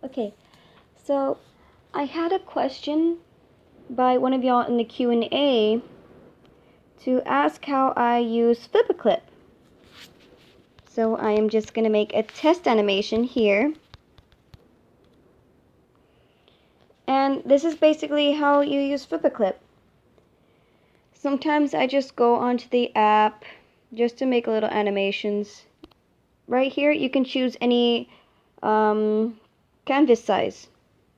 Okay, so I had a question by one of y'all in the Q&A to ask how I use Flipaclip. So I am just going to make a test animation here. And this is basically how you use Flipaclip. Sometimes I just go onto the app just to make little animations. Right here you can choose any canvas size.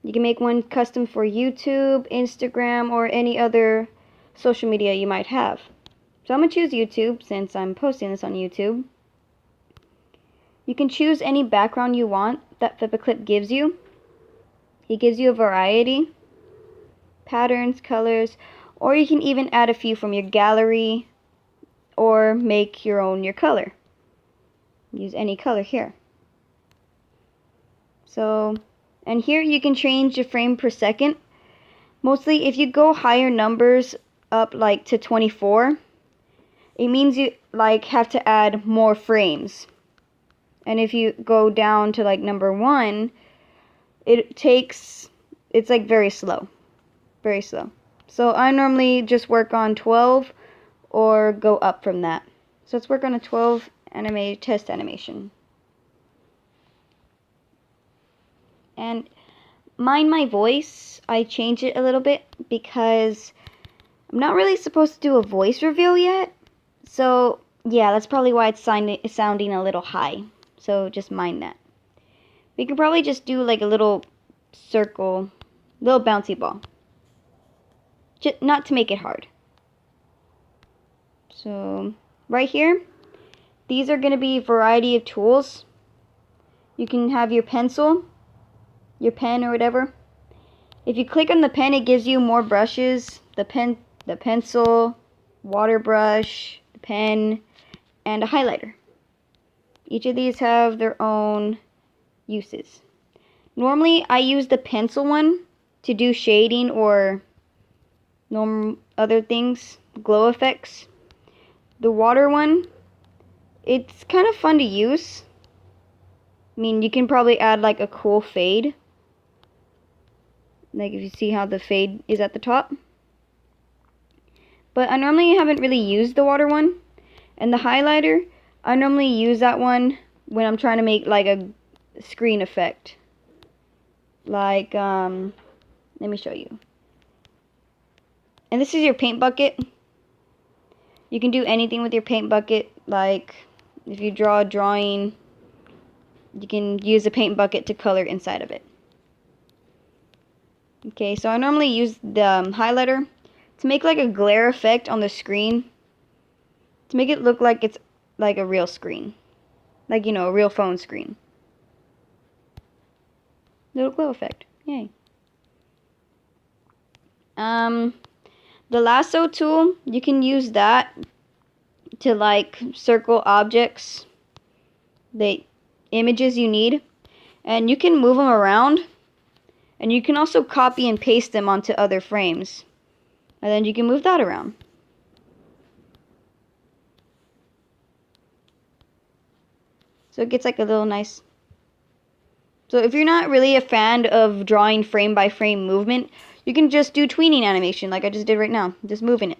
You can make one custom for YouTube, Instagram, or any other social media you might have. So I'm going to choose YouTube since I'm posting this on YouTube. You can choose any background you want that Flipaclip gives you. He gives you a variety, patterns, colors, or you can even add a few from your gallery or make your color. Use any color here. So, and here you can change the frame per second. Mostly if you go higher numbers up like to 24, it means you like have to add more frames. And if you go down to like number 1, it's like very slow. Very slow. So I normally just work on 12 or go up from that. So let's work on a 12 test animation. And mind my voice, I change it a little bit because I'm not really supposed to do a voice reveal yet. So yeah, that's probably why it's sounding a little high. So just mind that. We could probably just do like a little circle, little bouncy ball. Just not to make it hard. So right here, these are going to be a variety of tools. You can have your pencil, your pen or whatever. If you click on the pen, it gives you more brushes. The pencil, water brush, the pen, and a highlighter. Each of these have their own uses. Normally, I use the pencil one to do shading or other things, glow effects. The water one, it's kind of fun to use. I mean, you can probably add like a cool fade. Like if you see how the fade is at the top. But I normally haven't really used the water one. And the highlighter, I normally use that one when I'm trying to make like a screen effect. Like, let me show you. And this is your paint bucket. You can do anything with your paint bucket. Like, if you draw a drawing, you can use a paint bucket to color inside of it. Okay, so I normally use the highlighter to make like a glare effect on the screen. To make it look like it's like a real screen. Like, you know, a real phone screen. Little glow effect. Yay. The lasso tool, you can use that to like circle objects, the images you need, and you can move them around, and you can also copy and paste them onto other frames, and then you can move that around. So it gets like a little nice. So if you're not really a fan of drawing frame by frame movement, you can just do tweening animation like I just did right now, just moving it.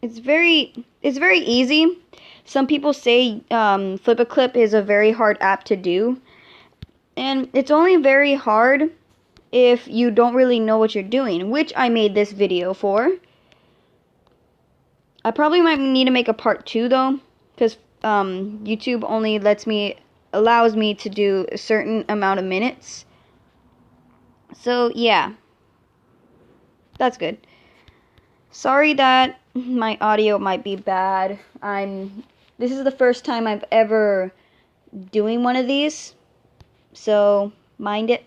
It's very easy. Some people say Flipaclip is a very hard app to do, and it's only very hard if you don't really know what you're doing, which I made this video for. I probably might need to make a part 2 though, because YouTube only allows me to do a certain amount of minutes. So yeah, that's good. Sorry that my audio might be bad. This is the first time I've ever doing one of these, so mind it.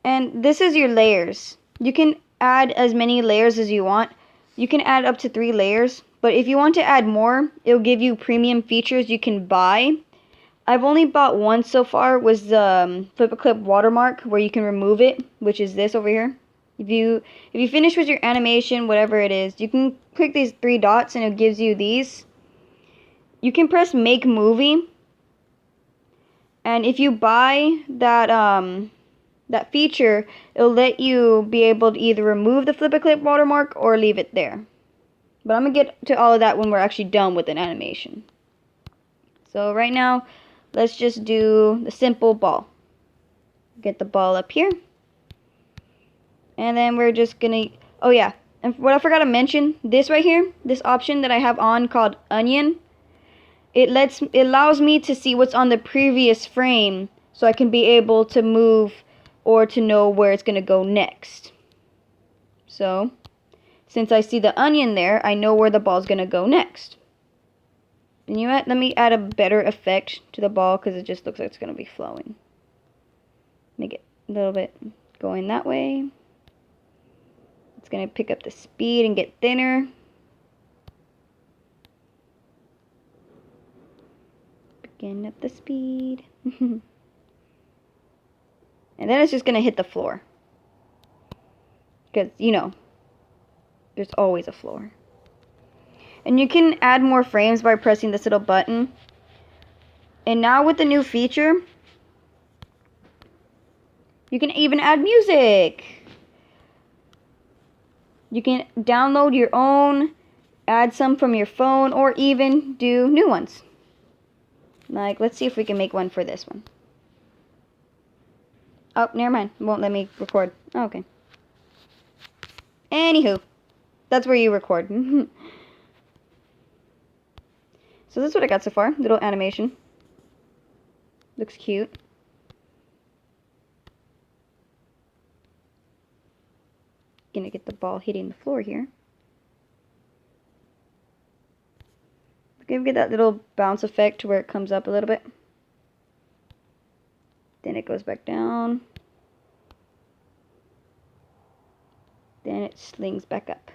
And this is your layers. You can add as many layers as you want. You can add up to 3 layers, but if you want to add more, it'll give you premium features you can buy. I've only bought one so far, was the Flipaclip watermark, where you can remove it, which is this over here. If you finish with your animation, whatever it is, you can click these 3 dots and it gives you these. You can press make movie. And if you buy that that feature, it'll let you be able to either remove the Flipaclip watermark or leave it there. But I'm going to get to all of that when we're actually done with an animation. So right now, let's just do the simple ball. Get the ball up here. And then we're just gonna, oh yeah, and what I forgot to mention, this right here, this option that I have on called onion, it allows me to see what's on the previous frame so I can be able to move or to know where it's gonna go next. So, since I see the onion there, I know where the ball's gonna go next. And let me add a better effect to the ball because it just looks like it's gonna be flowing. Make it a little bit going that way. It's going to pick up the speed and get thinner. Begin up the speed. And then it's just going to hit the floor. Because, you know, there's always a floor. And you can add more frames by pressing this little button. And now with the new feature, you can even add music. You can download your own, add some from your phone, or even do new ones. Like, let's see if we can make one for this one. Oh, never mind. It won't let me record. Oh, okay. Anywho, that's where you record. So this is what I got so far. Little animation. Looks cute. Gonna get the ball hitting the floor here. Gonna get that little bounce effect to where it comes up a little bit. Then it goes back down. Then it slings back up.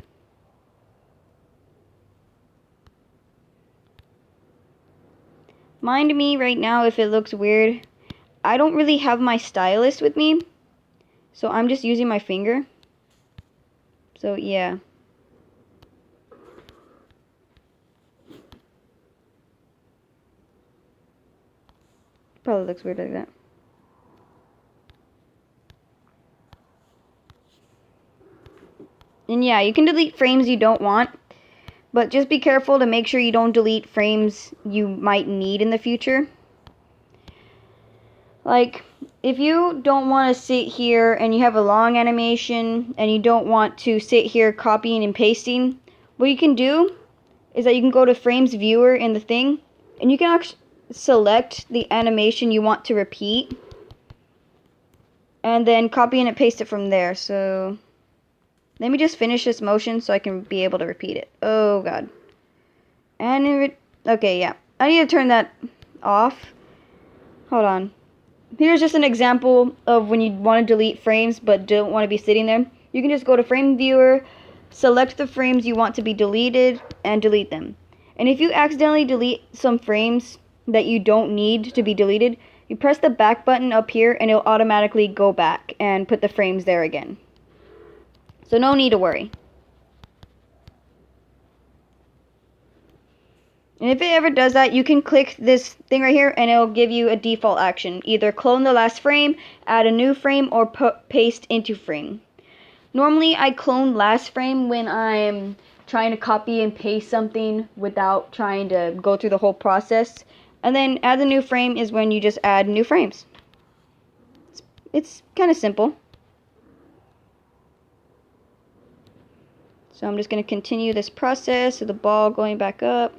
Mind me right now if it looks weird. I don't really have my stylus with me, so I'm just using my finger. So yeah. Probably looks weird like that. And yeah, you can delete frames you don't want, but just be careful to make sure you don't delete frames you might need in the future. Like, if you don't want to sit here and you have a long animation and you don't want to sit here copying and pasting, what you can do is that you can go to frames viewer in the thing and you can actually select the animation you want to repeat and then copy and paste it from there. So let me just finish this motion so I can be able to repeat it. Oh god. And okay, yeah. I need to turn that off. Hold on. Here's just an example of when you want to delete frames but don't want to be sitting there. You can just go to frame viewer, select the frames you want to be deleted, and delete them. And if you accidentally delete some frames that you don't need to be deleted, you press the back button up here and it'll automatically go back and put the frames there again. So no need to worry. And if it ever does that, you can click this thing right here and it'll give you a default action. Either clone the last frame, add a new frame, or paste into frame. Normally I clone last frame when I'm trying to copy and paste something without trying to go through the whole process. And then add the new frame is when you just add new frames. It's kind of simple. So I'm just going to continue this process of the ball going back up.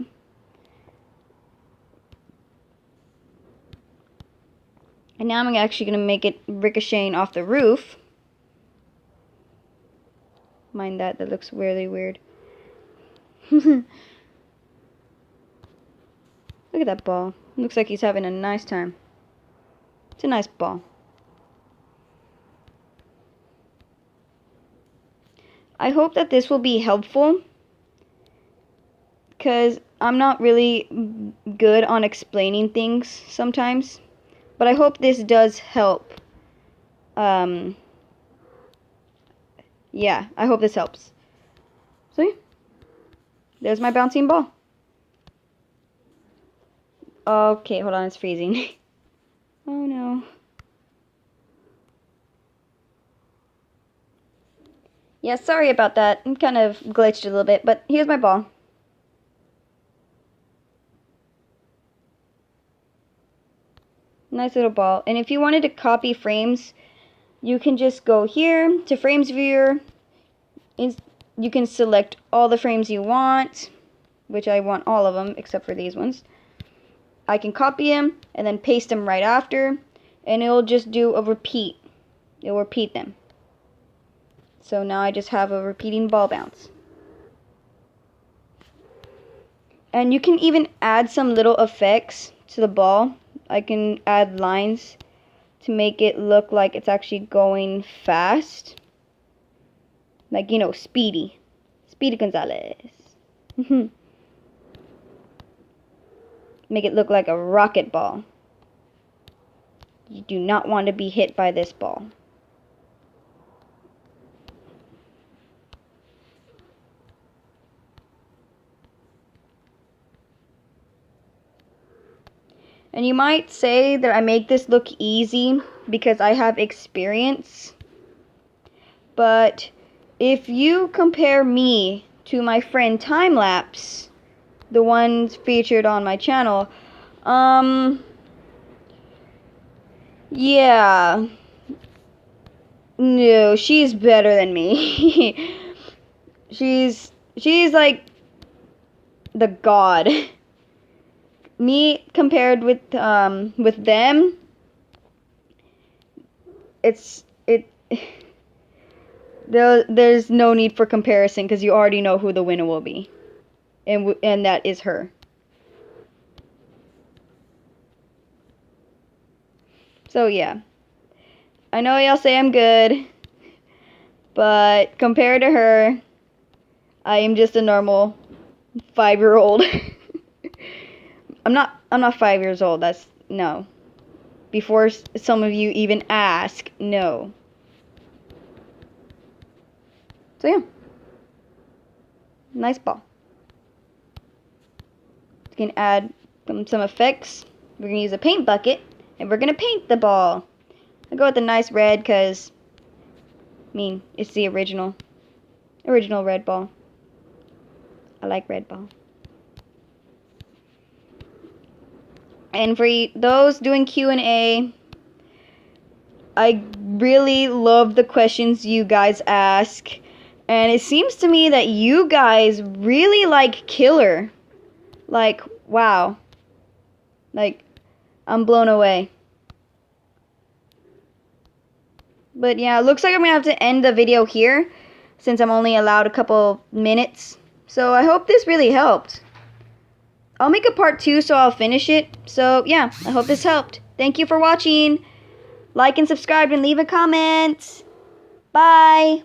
And now I'm actually going to make it ricocheting off the roof. Mind that, that looks really weird. Look at that ball. Looks like he's having a nice time. It's a nice ball. I hope that this will be helpful, because I'm not really good on explaining things sometimes. But I hope this does help yeah, I hope this helps. So yeah, there's my bouncing ball. Okay, hold on, it's freezing. Oh no. Yeah, sorry about that. I'm kind of glitched a little bit, but here's my ball. Nice little ball. And if you wanted to copy frames, you can just go here to Frames Viewer. You can select all the frames you want, which I want all of them except for these ones. I can copy them and then paste them right after, and it'll just do a repeat. It'll repeat them. So now I just have a repeating ball bounce. And you can even add some little effects to the ball. I can add lines to make it look like it's actually going fast. Like, you know, Speedy. Speedy Gonzalez. Make it look like a rocket ball. You do not want to be hit by this ball. And you might say that I make this look easy because I have experience. But if you compare me to my friend Timelapse, the ones featured on my channel, yeah, no, she's better than me. she's like the god. Me compared with them, there's no need for comparison because you already know who the winner will be, and that is her. So yeah, I know y'all say I'm good, but compared to her, I am just a normal 5-year-old. I'm not 5 years old. That's no. Before some of you even ask, no. So yeah, nice ball. You can add some effects. We're gonna use a paint bucket, and we're gonna paint the ball. I go with a nice red because, I mean, it's the original red ball. I like red ball. And for those doing Q&A, I really love the questions you guys ask. And it seems to me that you guys really like Killer. Like, wow. Like, I'm blown away. But yeah, it looks like I'm going to have to end the video here, since I'm only allowed a couple minutes. So I hope this really helped. I'll make a part 2 so I'll finish it. So yeah, I hope this helped. Thank you for watching. Like and subscribe and leave a comment. Bye.